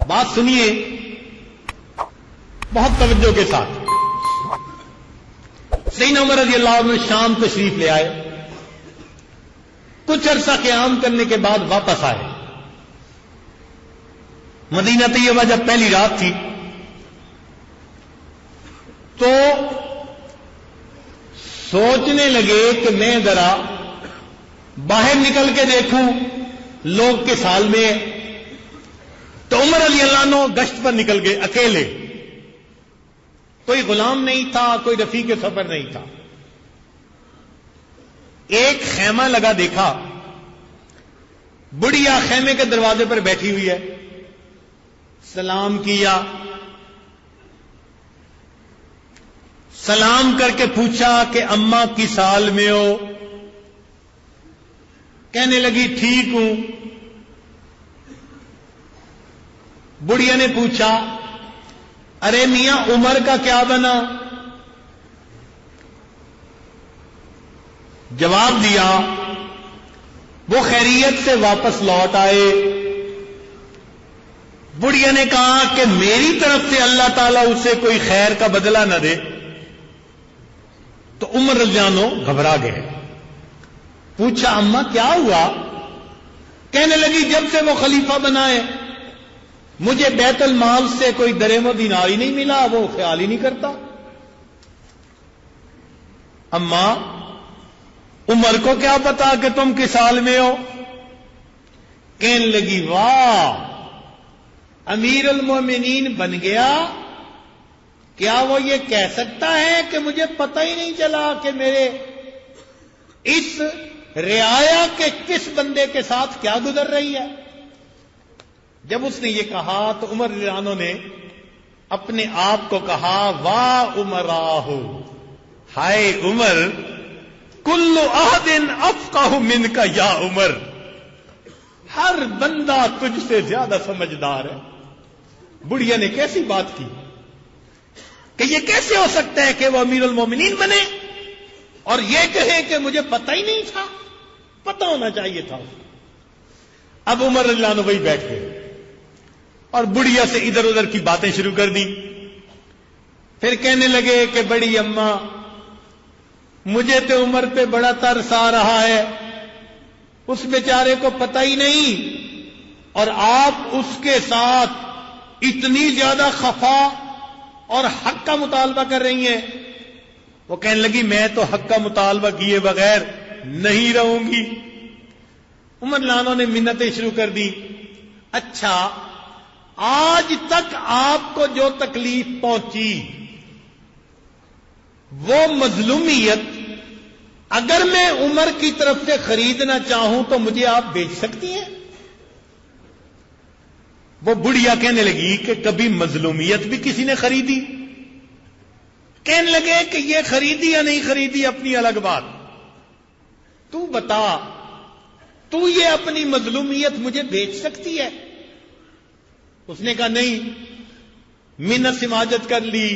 بات سنیے بہت توجہ کے ساتھ. سیدنا عمر رضی اللہ عنہ شام تشریف لے آئے. کچھ عرصہ قیام کرنے کے بعد واپس آئے. مدینہ طیبہ جب پہلی رات تھی تو سوچنے لگے کہ میں ذرا باہر نکل کے دیکھوں لوگ کس حال میں. تو عمر رضی اللہ عنہ گشت پر نکل گئے اکیلے. کوئی غلام نہیں تھا, کوئی رفیق سفر نہیں تھا. ایک خیمہ لگا دیکھا, بڑھیا خیمے کے دروازے پر بیٹھی ہوئی ہے. سلام کیا, سلام کر کے پوچھا کہ اماں کس حال میں ہو؟ کہنے لگی ٹھیک ہوں. بڑھیا نے پوچھا ارے میاں عمر کا کیا بنا؟ جواب دیا وہ خیریت سے واپس لوٹ آئے. بڑھیا نے کہا کہ میری طرف سے اللہ تعالیٰ اسے کوئی خیر کا بدلہ نہ دے. تو عمر رضی اللہ عنہ گھبرا گئے. پوچھا اماں کیا ہوا؟ کہنے لگی جب سے وہ خلیفہ بنائے مجھے بیت المال سے کوئی درہم و دینار ہی نہیں ملا, وہ خیال ہی نہیں کرتا. اماں عمر کو کیا پتا کہ تم کس حال میں ہو؟ کہنے لگی واہ امیر المومنین بن گیا, کیا وہ یہ کہہ سکتا ہے کہ مجھے پتہ ہی نہیں چلا کہ میرے اس رعایا کے کس بندے کے ساتھ کیا گزر رہی ہے؟ جب اس نے یہ کہا تو عمر رضی اللہ عنہ نے اپنے آپ کو کہا واہ عمراہ, ہائے عمر, کل احد افقہ منک یا عمر, ہر بندہ تجھ سے زیادہ سمجھدار ہے. بڑھیا نے کیسی بات کی کہ یہ کیسے ہو سکتا ہے کہ وہ امیر المومنین بنے اور یہ کہے کہ مجھے پتہ ہی نہیں تھا, پتہ ہونا چاہیے تھا. اب عمر رضی اللہ عنہ وہی بیٹھ گئے اور بڑھیا سے ادھر ادھر کی باتیں شروع کر دی. پھر کہنے لگے کہ بڑی اماں مجھے تو عمر پہ بڑا ترس آ رہا ہے, اس بیچارے کو پتہ ہی نہیں اور آپ اس کے ساتھ اتنی زیادہ خفا اور حق کا مطالبہ کر رہی ہیں. وہ کہنے لگی میں تو حق کا مطالبہ کیے بغیر نہیں رہوں گی. عمر رضی اللہ عنہ نے منتیں شروع کر دی. اچھا آج تک آپ کو جو تکلیف پہنچی وہ مظلومیت اگر میں عمر کی طرف سے خریدنا چاہوں تو مجھے آپ بیچ سکتی ہیں؟ وہ بڑھیا کہنے لگی کہ کبھی مظلومیت بھی کسی نے خریدی؟ کہنے لگے کہ یہ خریدی یا نہیں خریدی اپنی الگ بات, تو بتا تو یہ اپنی مظلومیت مجھے بیچ سکتی ہے؟ اس نے کہا نہیں. منت سماجت کر لی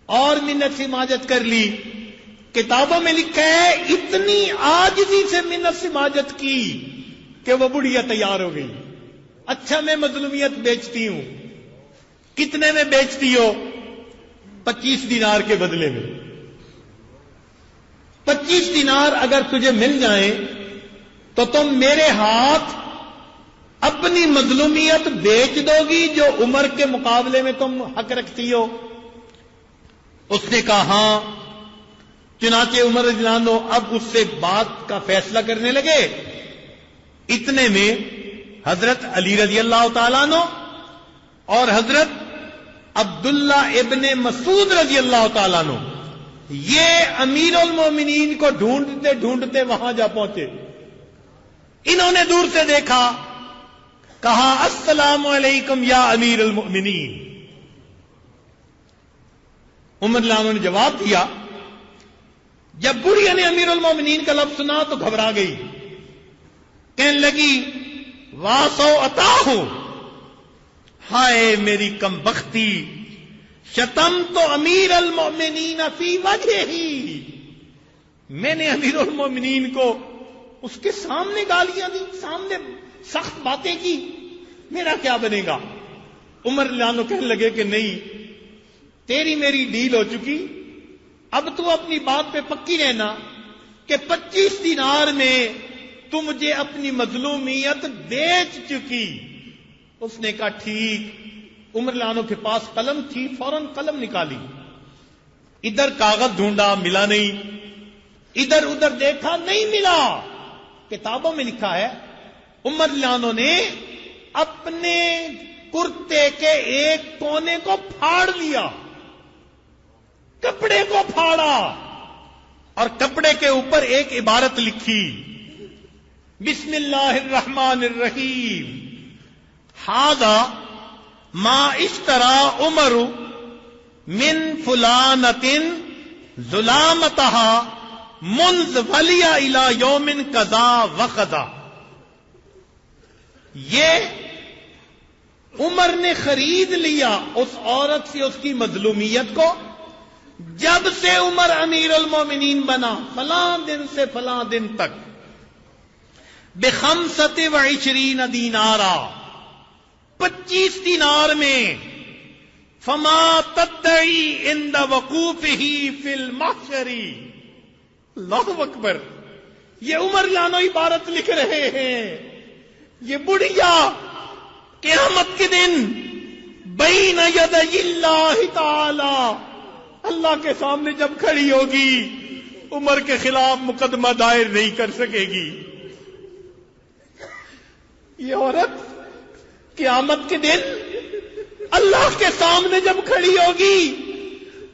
اور منت سماجت کر لی. کتابوں میں لکھا ہے اتنی عاجزی سے منت سماجت کی کہ وہ بڑھیا تیار ہو گئی. اچھا میں مظلومیت بیچتی ہوں. کتنے میں بیچتی ہو؟ 25 دینار کے بدلے میں. 25 دینار اگر تجھے مل جائیں تو تم میرے ہاتھ اپنی مظلومیت بیچ دو گی جو عمر کے مقابلے میں تم حق رکھتی ہو؟ اس نے کہا ہاں. چنانچہ عمر رضی اللہ عنہ اب اس سے بات کا فیصلہ کرنے لگے. اتنے میں حضرت علی رضی اللہ تعالیٰ عنہ اور حضرت عبداللہ ابن مسعود رضی اللہ تعالیٰ عنہ یہ امیر المومنین کو ڈھونڈتے ڈھونڈتے وہاں جا پہنچے. انہوں نے دور سے دیکھا, کہا السلام علیکم یا امیر المؤمنین. عمر رضی اللہ عنہ نے جواب دیا. جب بڑھیا نے امیر المومنین کا لفظ سنا تو گھبرا گئی. کہنے لگی واسو عطا ہوں, ہائے میری کم بختی, شتم تو امیر المومنین فی وجہ ہی, میں نے امیر المومنین کو اس کے سامنے گالیاں دی, سامنے سخت باتیں کی, میرا کیا بنے گا؟ عمر لانو کہنے لگے کہ نہیں، تیری میری ڈیل ہو چکی، اب تو اپنی بات پہ پکی رہنا کہ 25 دینار میں تو مجھے اپنی مظلومیت بیچ چکی۔ اس نے کہا ٹھیک۔ عمر لانو کے پاس قلم تھی، فوراً قلم نکالی، ادھر کاغذ ڈھونڈا، ملا نہیں، ادھر ادھر دیکھا، نہیں ملا۔ کتابوں میں لکھا ہے عمر لانو نے اپنے کرتے کے ایک کونے کو پھاڑ لیا، کپڑے کو پھاڑا، اور کپڑے کے اوپر ایک عبارت لکھی، بسم اللہ الرحمن الرحیم، ھذا ما اشترى عمر من فلانۃ ظلامتها منذ ولی الى یوم کذا وکذا۔ یہ عمر نے خرید لیا اس عورت سے اس کی مظلومیت کو جب سے عمر امیر المومنین بنا، فلاں دن سے فلاں دن تک، ب25 دینارا، 25 دینار میں، فما تدعی عند وقوفہ فی المحشر۔ اللہ اکبر، یہ عمر لانو عبارت لکھ رہے ہیں، یہ بڑھیا قیامت کے دن بین یدی اللہ تعالی، اللہ کے سامنے جب کھڑی ہوگی، عمر کے خلاف مقدمہ دائر نہیں کر سکے گی۔ یہ عورت قیامت کے دن اللہ کے سامنے جب کھڑی ہوگی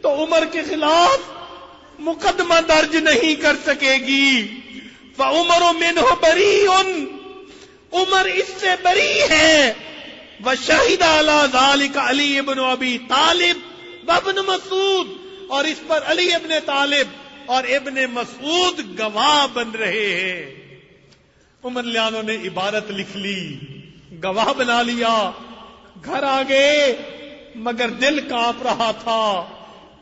تو عمر کے خلاف مقدمہ درج نہیں کر سکے گی۔ فعمر منہ بریء، عمر اس سے بری ہے۔ وشہد علی ذلک علی ابن ابی طالب وابن مسعود، اور اس پر علی ابن طالب اور ابن مسعود گواہ بن رہے ہیں۔ عمر لانو نے عبارت لکھ لی، گواہ بنا لیا، گھر آ گئے، مگر دل کانپ رہا تھا۔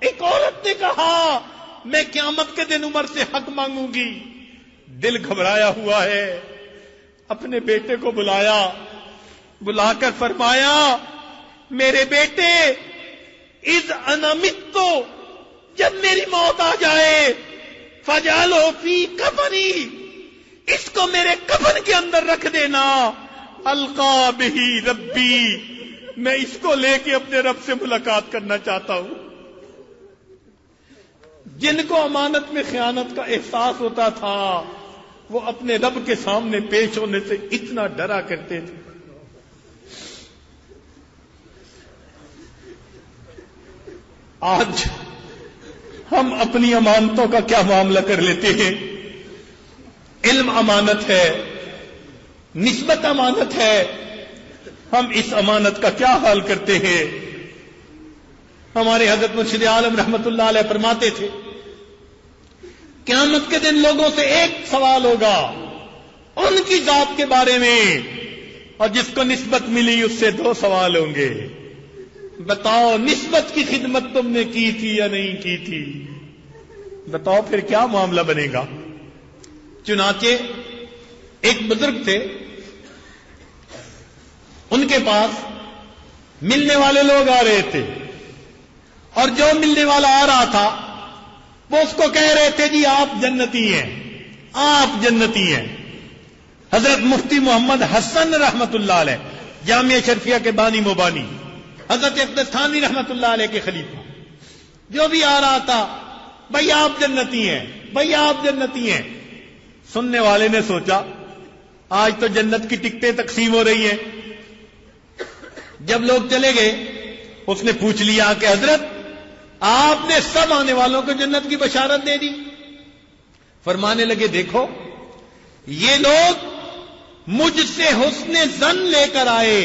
ایک عورت نے کہا میں قیامت کے دن عمر سے حق مانگوں گی، دل گھبرایا ہوا ہے۔ اپنے بیٹے کو بلایا، بلا کر فرمایا میرے بیٹے، اذ انا مت، جب میری موت آ جائے، فجعلہ فی کفنی، اس کو میرے کفن کے اندر رکھ دینا، القا بہ ربی، میں اس کو لے کے اپنے رب سے ملاقات کرنا چاہتا ہوں۔ جن کو امانت میں خیانت کا احساس ہوتا تھا وہ اپنے رب کے سامنے پیش ہونے سے اتنا ڈرا کرتے تھے۔ آج ہم اپنی امانتوں کا کیا معاملہ کر لیتے ہیں؟ علم امانت ہے، نسبت امانت ہے، ہم اس امانت کا کیا حال کرتے ہیں؟ ہمارے حضرت مرشد عالم رحمت اللہ علیہ فرماتے تھے قیامت کے دن لوگوں سے ایک سوال ہوگا ان کی ذات کے بارے میں، اور جس کو نسبت ملی اس سے 2 سوال ہوں گے۔ بتاؤ نسبت کی خدمت تم نے کی تھی یا نہیں کی تھی؟ بتاؤ پھر کیا معاملہ بنے گا؟ چنانچہ ایک بزرگ تھے، ان کے پاس ملنے والے لوگ آ رہے تھے، اور جو ملنے والا آ رہا تھا وہ اس کو کہہ رہے تھے جی آپ جنتی ہیں، آپ جنتی ہیں۔ حضرت مفتی محمد حسن رحمت اللہ علیہ، جامعہ شرفیہ کے بانی مبانی، حضرت اقدس تھانوی رحمت اللہ علیہ کے خلیفہ، جو بھی آ رہا تھا بھائی آپ جنتی ہیں، بھائی آپ جنتی ہیں۔ سننے والے نے سوچا آج تو جنت کی ٹکٹیں تقسیم ہو رہی ہیں۔ جب لوگ چلے گئے اس نے پوچھ لیا کہ حضرت آپ نے سب آنے والوں کو جنت کی بشارت دے دی؟ فرمانے لگے دیکھو یہ لوگ مجھ سے حسن ظن لے کر آئے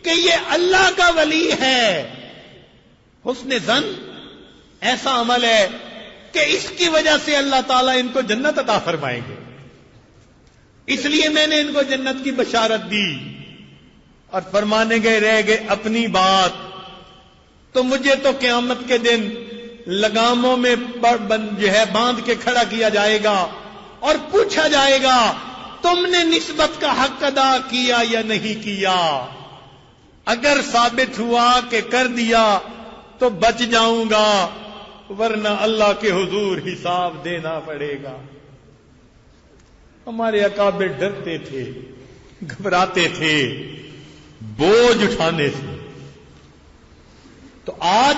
کہ یہ اللہ کا ولی ہے۔ حسن ظن ایسا عمل ہے کہ اس کی وجہ سے اللہ تعالیٰ ان کو جنت عطا فرمائیں گے، اس لیے میں نے ان کو جنت کی بشارت دی۔ اور فرمانے گئے رہ گئے اپنی بات، تو مجھے تو قیامت کے دن لگاموں میں جو ہے باندھ کے کھڑا کیا جائے گا اور پوچھا جائے گا تم نے نسبت کا حق ادا کیا یا نہیں کیا؟ اگر ثابت ہوا کہ کر دیا تو بچ جاؤں گا، ورنہ اللہ کے حضور حساب دینا پڑے گا۔ ہمارے اکابر ڈرتے تھے، گھبراتے تھے بوجھ اٹھانے سے۔ تو آج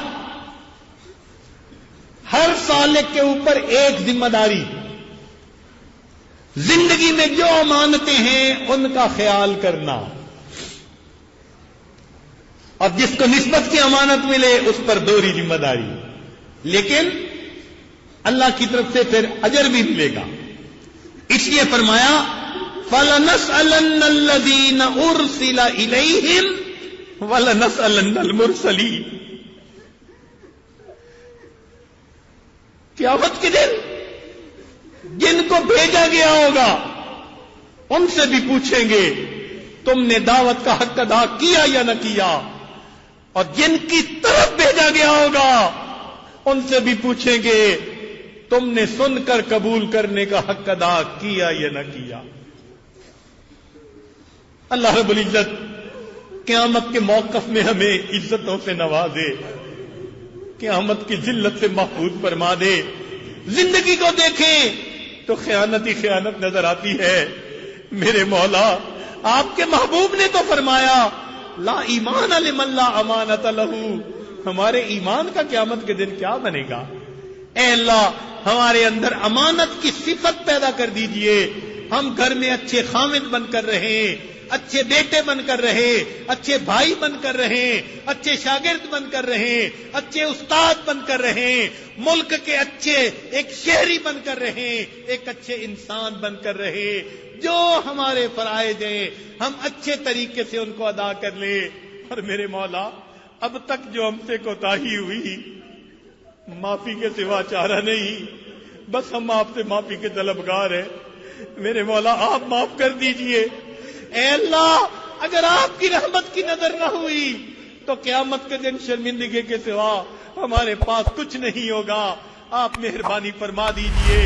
ہر سالک کے اوپر ایک ذمہ داری، زندگی میں جو امانتیں ہیں ان کا خیال کرنا، اور جس کو نسبت کی امانت ملے اس پر دوہری ذمہ داری، لیکن اللہ کی طرف سے پھر اجر بھی ملے گا۔ اس لیے فرمایا فَلَنَسْأَلَنَّ الَّذِينَ أُرْسِلَ إِلَيْهِمْ وَلَنَسْأَلَنَّ الْمُرْسَلِينَ۔ قیامت کے دن جن کو بھیجا گیا ہوگا ان سے بھی پوچھیں گے تم نے دعوت کا حق ادا کیا یا نہ کیا، اور جن کی طرف بھیجا گیا ہوگا ان سے بھی پوچھیں گے تم نے سن کر قبول کرنے کا حق ادا کیا یا نہ کیا۔ اللہ رب العزت قیامت کے موقف میں ہمیں عزتوں سے نوازے، قیامت کی ذلت سے محفوظ فرما دے۔ زندگی کو دیکھیں تو خیانت ہی خیانت نظر آتی ہے۔ میرے مولا، آپ کے محبوب نے تو فرمایا لا ایمان لمن لا امانت لہ، ہمارے ایمان کا قیامت کے دن کیا بنے گا؟ اے اللہ، ہمارے اندر امانت کی صفت پیدا کر دیجئے، ہم گھر میں اچھے خامد بن کر رہیں، اچھے بیٹے بن کر رہے، اچھے بھائی بن کر رہے، اچھے شاگرد بن کر رہے، اچھے استاد بن کر رہے، ملک کے اچھے ایک شہری بن کر رہے، ایک اچھے انسان بن کر رہے۔ جو ہمارے فرائض ہیں ہم اچھے طریقے سے ان کو ادا کر لیں۔ اور میرے مولا، اب تک جو ہم سے کوتاہی ہوئی، معافی کے سوا چارہ نہیں، بس ہم آپ سے معافی کے طلبگار ہیں۔ میرے مولا، آپ معاف کر دیجئے۔ اے اللہ، اگر آپ کی رحمت کی نظر نہ ہوئی تو قیامت کے دن شرمندگی کے سوا ہمارے پاس کچھ نہیں ہوگا۔ آپ مہربانی فرما دیجئے،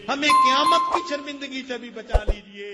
ہمیں قیامت کی شرمندگی سے بھی بچا لیجئے۔